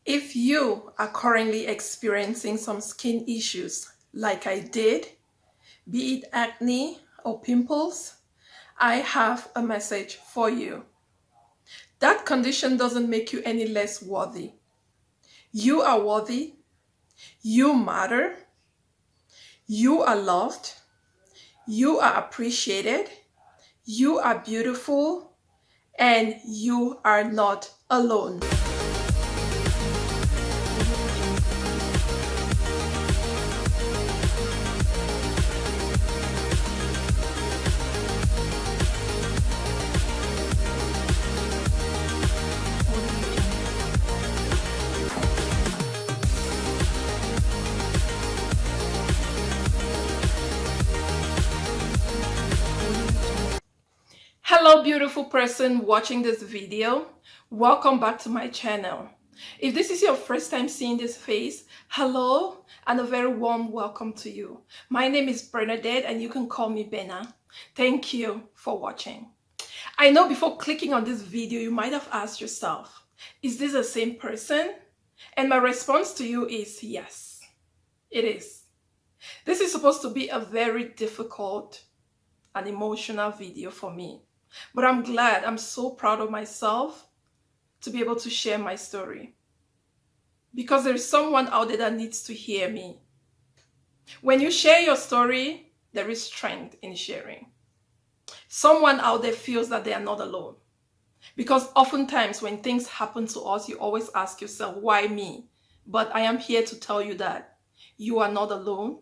If you are currently experiencing some skin issues like I did, be it acne or pimples, I have a message for you. That condition doesn't make you any less worthy. You are worthy, you matter, you are loved, you are appreciated, you are beautiful, and you are not alone. Hello, beautiful person watching this video. Welcome back to my channel. If this is your first time seeing this face, hello and a very warm welcome to you. My name is Bernadette and you can call me Bena. Thank you for watching. I know before clicking on this video, you might have asked yourself, is this the same person? And my response to you is yes, it is. This is supposed to be a very difficult and emotional video for me. But I'm glad, I'm so proud of myself to be able to share my story. Because there's someone out there that needs to hear me. When you share your story, there is strength in sharing. Someone out there feels that they are not alone. Because oftentimes when things happen to us, you always ask yourself, why me? But I am here to tell you that you are not alone.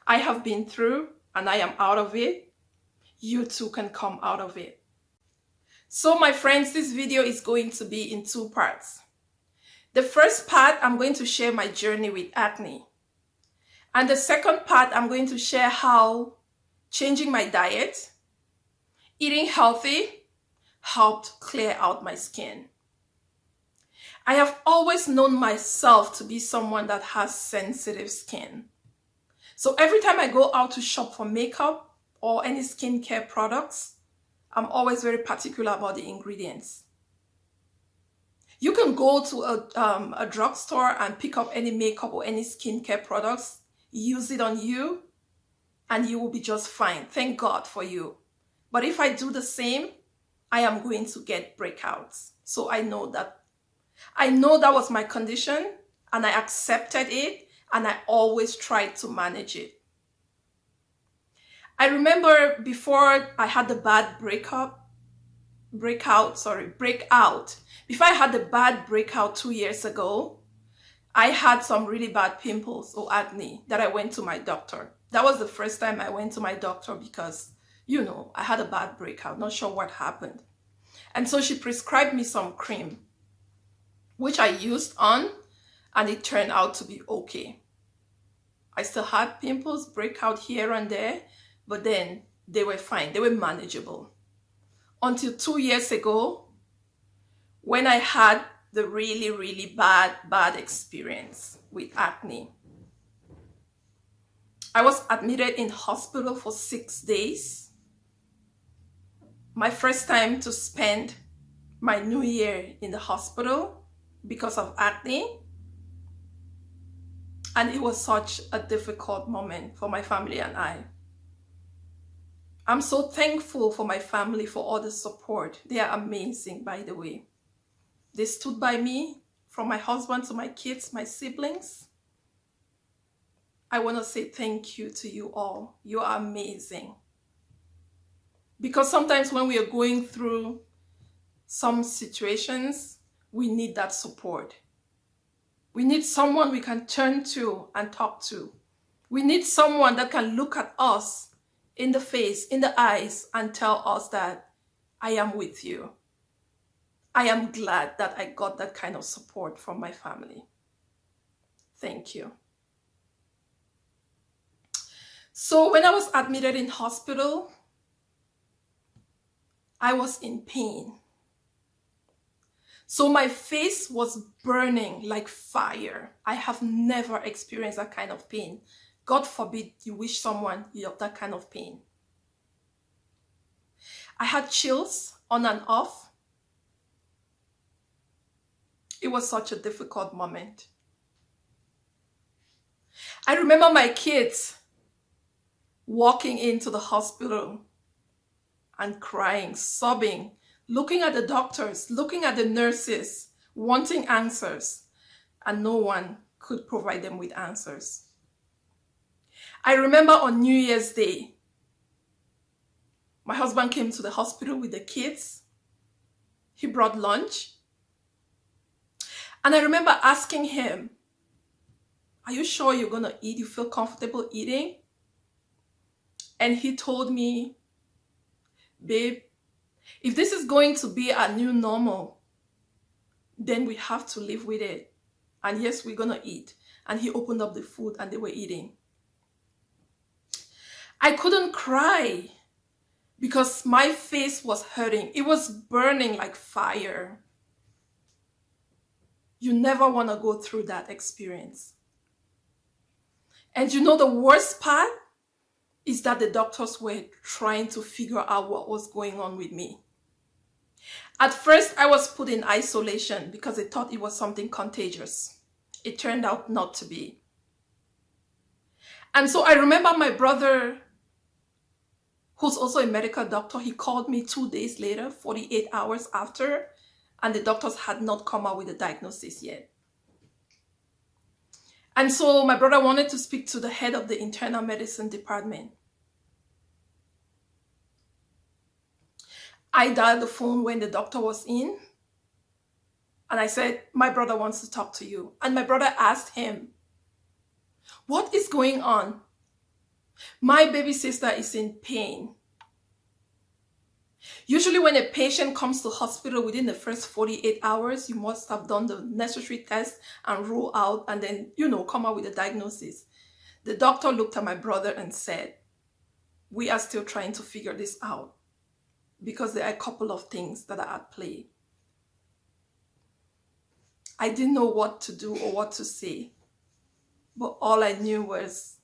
I have been through and I am out of it. You too can come out of it. So my friends, this video is going to be in two parts. The first part, I'm going to share my journey with acne. And the second part, I'm going to share how changing my diet, eating healthy, helped clear out my skin. I have always known myself to be someone that has sensitive skin. So every time I go out to shop for makeup, or any skincare products, I'm always very particular about the ingredients. You can go to a drugstore and pick up any makeup or any skincare products, use it on you, and you will be just fine. Thank God for you. But if I do the same, I am going to get breakouts. So I know that was my condition, and I accepted it, and I always tried to manage it. I remember before I had the bad breakout, before I had the bad breakout 2 years ago, I had some really bad pimples or acne that I went to my doctor. That was the first time I went to my doctor because, I had a bad breakout, not sure what happened. And so she prescribed me some cream, which I used on, and it turned out to be okay. I still had pimples, breakout here and there, but then they were fine, they were manageable. Until 2 years ago, when I had the really, really bad experience with acne. I was admitted in hospital for 6 days. My first time to spend my new year in the hospital because of acne. And it was such a difficult moment for my family and I. I'm so thankful for my family for all the support. They are amazing, by the way. They stood by me, from my husband to my kids, my siblings. I want to say thank you to you all. You are amazing. Because sometimes when we are going through some situations, we need that support. We need someone we can turn to and talk to. We need someone that can look at us in the face, in the eyes, and tell us that I am with you. I am glad that I got that kind of support from my family. Thank you. So when I was admitted in hospital, I was in pain. So my face was burning like fire. I have never experienced that kind of pain. God forbid you wish someone you have that kind of pain. I had chills on and off. It was such a difficult moment. I remember my kids walking into the hospital and crying, sobbing, looking at the doctors, looking at the nurses, wanting answers, and no one could provide them with answers. I remember on New Year's Day, my husband came to the hospital with the kids. He brought lunch. And I remember asking him, "Are you sure you're going to eat? You feel comfortable eating?" And he told me, "Babe, if this is going to be our new normal, then we have to live with it. And yes, we're going to eat." And he opened up the food and they were eating. I couldn't cry because my face was hurting. It was burning like fire. You never want to go through that experience. And you know the worst part is that the doctors were trying to figure out what was going on with me. At first, I was put in isolation because they thought it was something contagious. It turned out not to be. And so I remember my brother, who's also a medical doctor, he called me 2 days later, 48 hours after, and the doctors had not come out with a diagnosis yet. And so my brother wanted to speak to the head of the internal medicine department. I dialed the phone when the doctor was in, and I said, "My brother wants to talk to you." And my brother asked him, "What is going on? My baby sister is in pain." Usually when a patient comes to hospital within the first 48 hours, you must have done the necessary tests and rule out and then, come out with a diagnosis. The doctor looked at my brother and said, "We are still trying to figure this out because there are a couple of things that are at play." I didn't know what to do or what to say, but all I knew was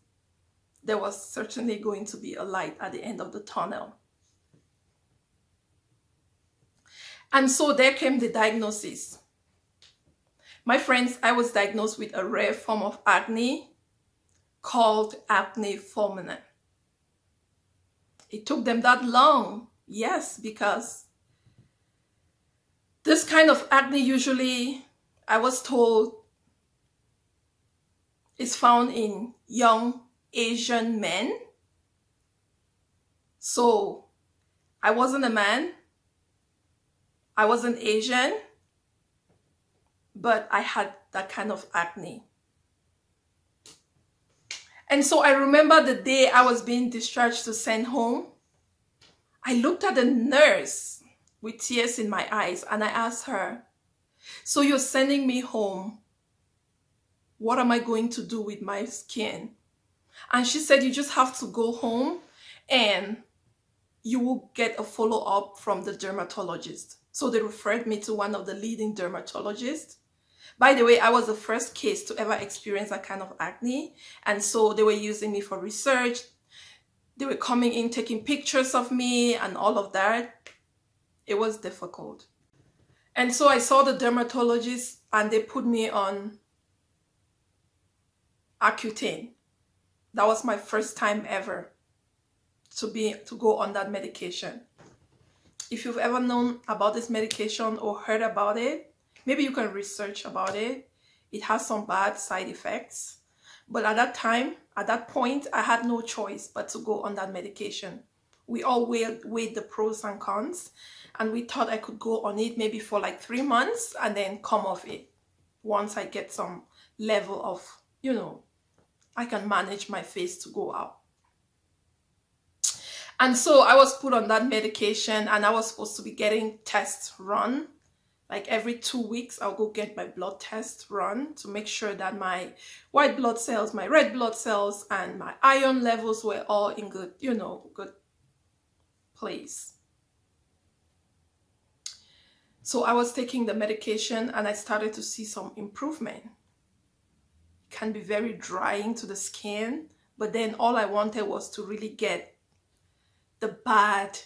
there was certainly going to be a light at the end of the tunnel. And so there came the diagnosis. My friends, I was diagnosed with a rare form of acne called acne fulminant. It took them that long, yes, because this kind of acne usually, I was told, is found in young Asian men. So I wasn't a man, I wasn't Asian, but I had that kind of acne. And so I remember the day I was being discharged to send home, I looked at the nurse with tears in my eyes and I asked her, "So you're sending me home. What am I going to do with my skin?" And she said, "You just have to go home and you will get a follow-up from the dermatologist." So they referred me to one of the leading dermatologists. By the way, I was the first case to ever experience that kind of acne. And so they were using me for research. They were coming in, taking pictures of me and all of that. It was difficult. And so I saw the dermatologist and they put me on accutane. That was my first time ever to go on that medication. If you've ever known about this medication or heard about it, maybe you can research about it. It has some bad side effects. But at that time, at that point, I had no choice but to go on that medication. We all weighed the pros and cons, and we thought I could go on it maybe for like 3 months and then come off it once I get some level of, I can manage my face to go out. And so I was put on that medication and I was supposed to be getting tests run. Like every 2 weeks, I'll go get my blood test run to make sure that my white blood cells, my red blood cells, and my iron levels were all in good, good place. So I was taking the medication and I started to see some improvement. It can be very drying to the skin, but then all I wanted was to really get the bad,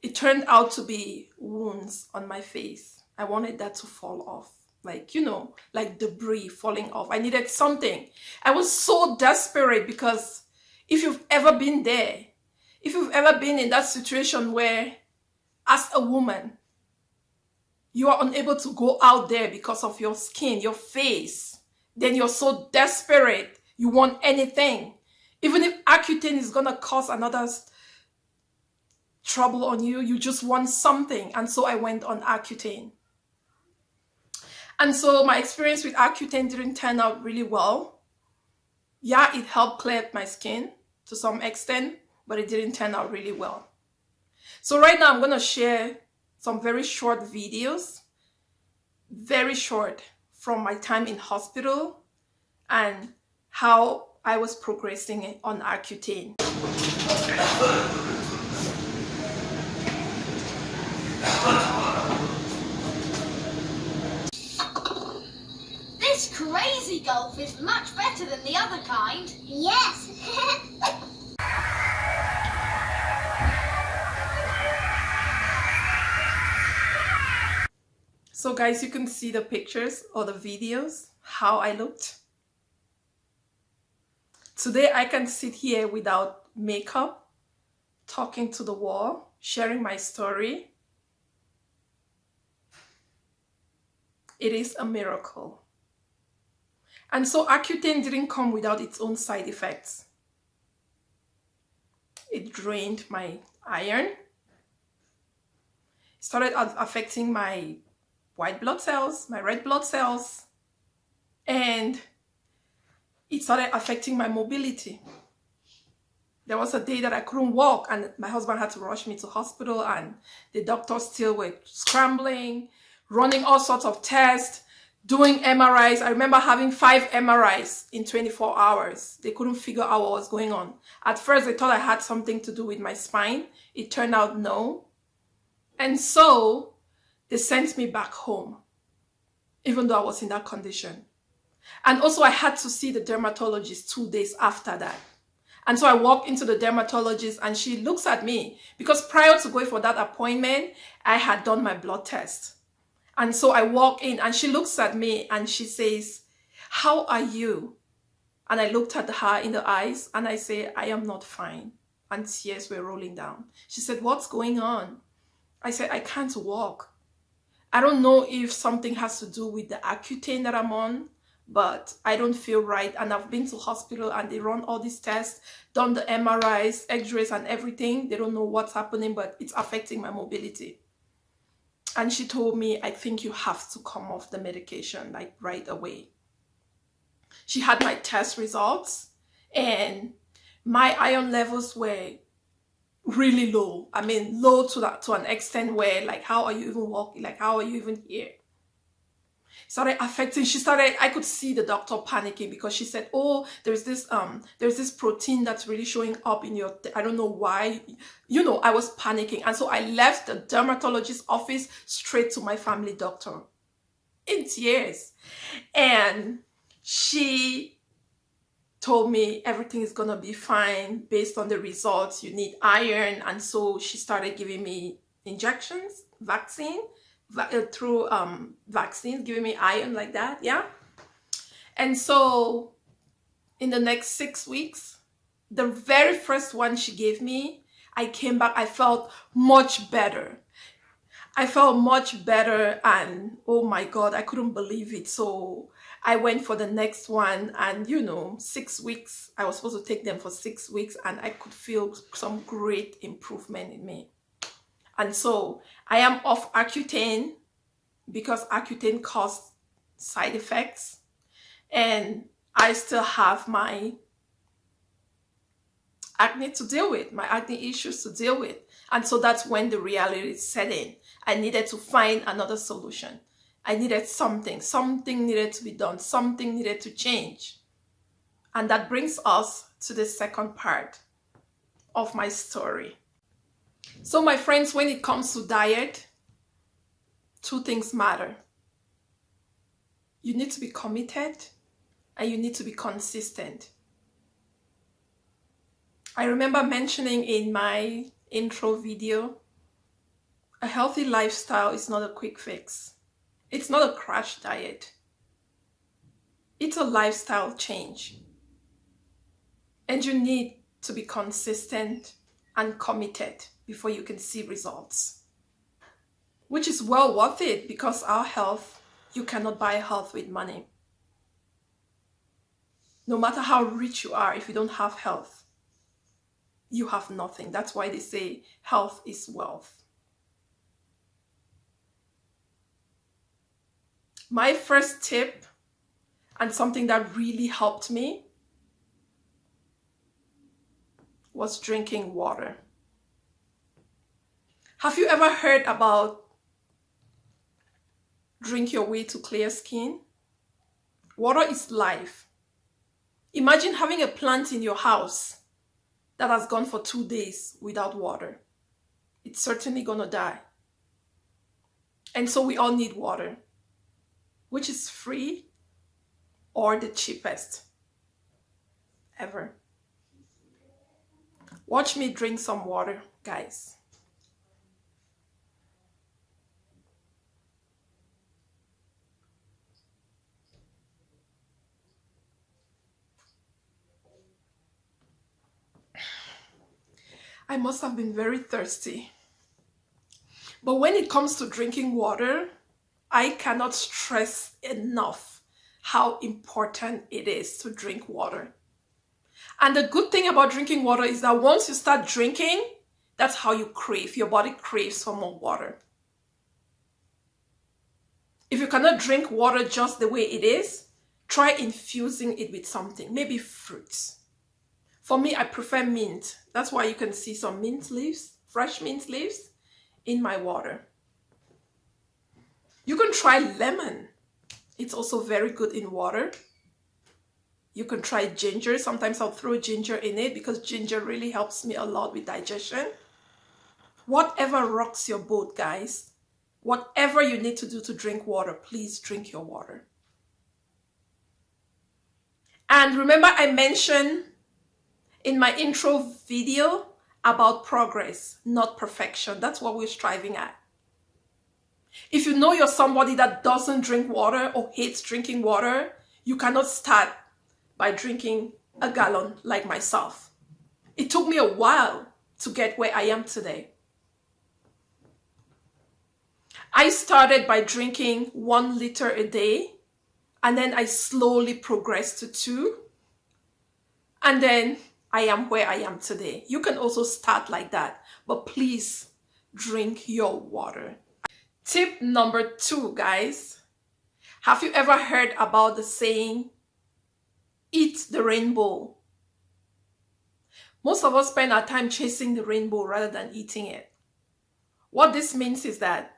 it turned out to be wounds on my face. I wanted that to fall off. Like, you know, like debris falling off. I needed something. I was so desperate because if you've ever been there, if you've ever been in that situation where, as a woman, you are unable to go out there because of your skin, your face, then you're so desperate, you want anything. Even if Accutane is gonna cause another trouble on you, you just want something. And so I went on Accutane. And so my experience with Accutane didn't turn out really well. Yeah, it helped clear my skin to some extent, but it didn't turn out really well. So right now I'm gonna share some very short videos, very short, from my time in hospital and how I was progressing on Accutane. This crazy golf is much better than the other kind. Yes. So guys, you can see the pictures or the videos, how I looked. Today I can sit here without makeup, talking to the wall, sharing my story. It is a miracle. And so Accutane didn't come without its own side effects. It drained my iron. It started affecting my white blood cells, my red blood cells, and it started affecting my mobility. There was a day that I couldn't walk and my husband had to rush me to hospital, and the doctors still were scrambling, running all sorts of tests, doing MRIs. I remember having 5 MRIs in 24 hours. They couldn't figure out what was going on. At first, they thought I had something to do with my spine. It turned out no. And so they sent me back home, even though I was in that condition. And also I had to see the dermatologist 2 days after that. And so I walked into the dermatologist and she looks at me because prior to going for that appointment, I had done my blood test. And so I walk in and she looks at me and she says, "How are you?" And I looked at her in the eyes and I say, "I am not fine." And tears were rolling down. She said, "What's going on?" I said, "I can't walk. I don't know if something has to do with the Accutane that I'm on, but I don't feel right. And I've been to hospital and they run all these tests, done the MRIs, X-rays and everything. They don't know what's happening, but it's affecting my mobility." And she told me, "I think you have to come off the medication like right away." She had my test results and my iron levels were really low. I mean, low to an extent where, like, how are you even walking? Like, how are you even here? Started affecting. I could see the doctor panicking because she said, "Oh, there's this protein that's really showing up in your, I don't know why." You know, I was panicking. And so I left the dermatologist's office straight to my family doctor in tears. And she told me everything is gonna be fine based on the results. You need iron. And so she started giving me injections, through vaccines, giving me iron like that. Yeah. And so in the next 6 weeks, the very first one she gave me, I came back, I felt much better. I felt much better and oh my God, I couldn't believe it. So I went for the next one and, you know, 6 weeks, I was supposed to take them for 6 weeks and I could feel some great improvement in me. And so I am off Accutane because Accutane caused side effects and I still have my acne to deal with, my acne issues to deal with. And so that's when the reality set in. I needed to find another solution. I needed something needed to be done, something needed to change. And that brings us to the second part of my story. So my friends, when it comes to diet, 2 things matter. You need to be committed and you need to be consistent. I remember mentioning in my intro video, a healthy lifestyle is not a quick fix. It's not a crash diet. It's a lifestyle change. And you need to be consistent and committed before you can see results. Which is well worth it, because our health, you cannot buy health with money. No matter how rich you are, if you don't have health, you have nothing. That's why they say health is wealth. My first tip, and something that really helped me, was drinking water. Have you ever heard about drink your way to clear skin? Water is life. Imagine having a plant in your house that has gone for 2 days without water. It's certainly gonna die. And so we all need water, which is free or the cheapest ever. Watch me drink some water, guys. I must have been very thirsty. But when it comes to drinking water, I cannot stress enough how important it is to drink water. And the good thing about drinking water is that once you start drinking, that's how you crave. Your body craves for more water. If you cannot drink water just the way it is, try infusing it with something, maybe fruits. For me, I prefer mint. That's why you can see some mint leaves, fresh mint leaves, in my water. You can try lemon. It's also very good in water. You can try ginger. Sometimes I'll throw ginger in it because ginger really helps me a lot with digestion. Whatever rocks your boat, guys. Whatever you need to do to drink water, please drink your water. And remember, I mentioned in my intro video about progress, not perfection. That's what we're striving at. If you know you're somebody that doesn't drink water or hates drinking water, you cannot start by drinking a gallon like myself. It took me a while to get where I am today. I started by drinking 1 liter a day, and then I slowly progressed to 2. And then I am where I am today. You can also start like that, but please drink your water. Tip number 2, guys. Have you ever heard about the saying, eat the rainbow? Most of us spend our time chasing the rainbow rather than eating it. What this means is that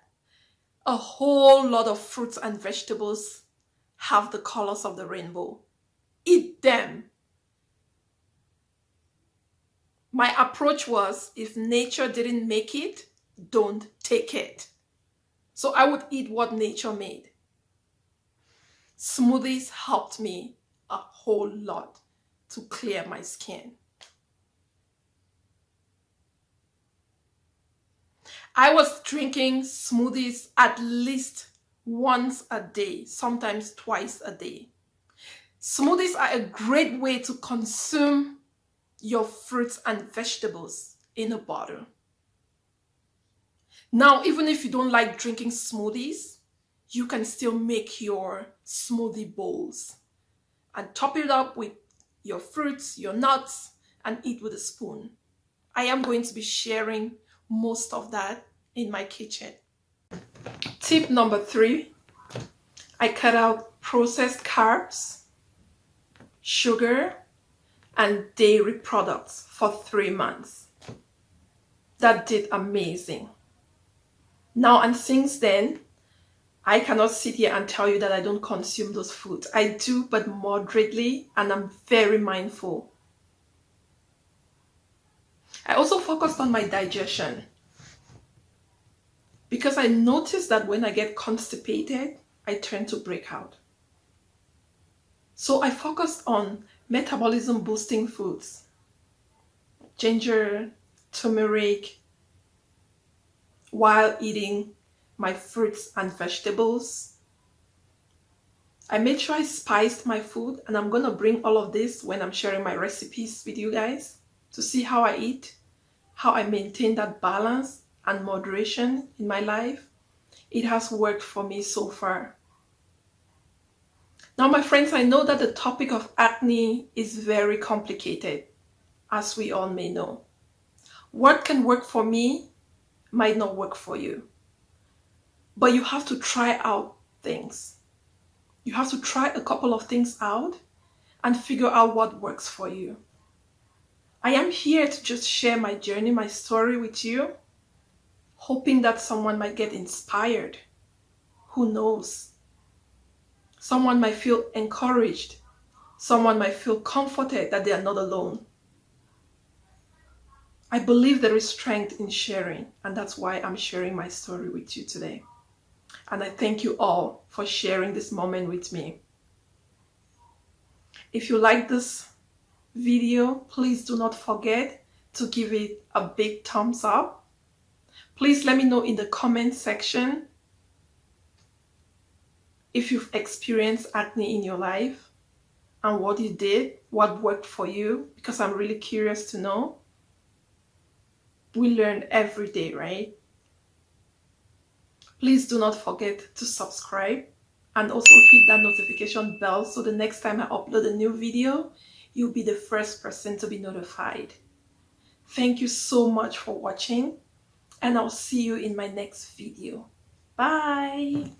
a whole lot of fruits and vegetables have the colors of the rainbow. Eat them. My approach was, if nature didn't make it, don't take it. So I would eat what nature made. Smoothies helped me a whole lot to clear my skin. I was drinking smoothies at least once a day, sometimes twice a day. Smoothies are a great way to consume your fruits and vegetables in a bottle. Now, even if you don't like drinking smoothies, you can still make your smoothie bowls and top it up with your fruits, your nuts, and eat with a spoon. I am going to be sharing most of that in my kitchen. Tip number 3, I cut out processed carbs, sugar, and dairy products for 3 months. That did amazing. Now, and since then, I cannot sit here and tell you that I don't consume those foods. I do, but moderately, and I'm very mindful. I also focused on my digestion because I noticed that when I get constipated, I tend to break out. So I focused on metabolism boosting foods, ginger, turmeric, while eating my fruits and vegetables I made sure I spiced my food, and I'm gonna bring all of this when I'm sharing my recipes with you guys to see how I eat, how I maintain that balance and moderation in my life. It has worked for me so far. Now, my friends, I know that the topic of acne is very complicated, as we all may know. What can work for me might not work for you. But you have to try out things. You have to try a couple of things out and figure out what works for you. I am here to just share my journey, my story with you, hoping that someone might get inspired. Who knows? Someone might feel encouraged. Someone might feel comforted that they are not alone. I believe there is strength in sharing, and that's why I'm sharing my story with you today. And I thank you all for sharing this moment with me. If you like this video, please do not forget to give it a big thumbs up. Please let me know in the comment section if you've experienced acne in your life and what you did, what worked for you, because I'm really curious to know. We learn every day, right? Please do not forget to subscribe and also hit that notification bell so the next time I upload a new video, you'll be the first person to be notified. Thank you so much for watching, and I'll see you in my next video. Bye!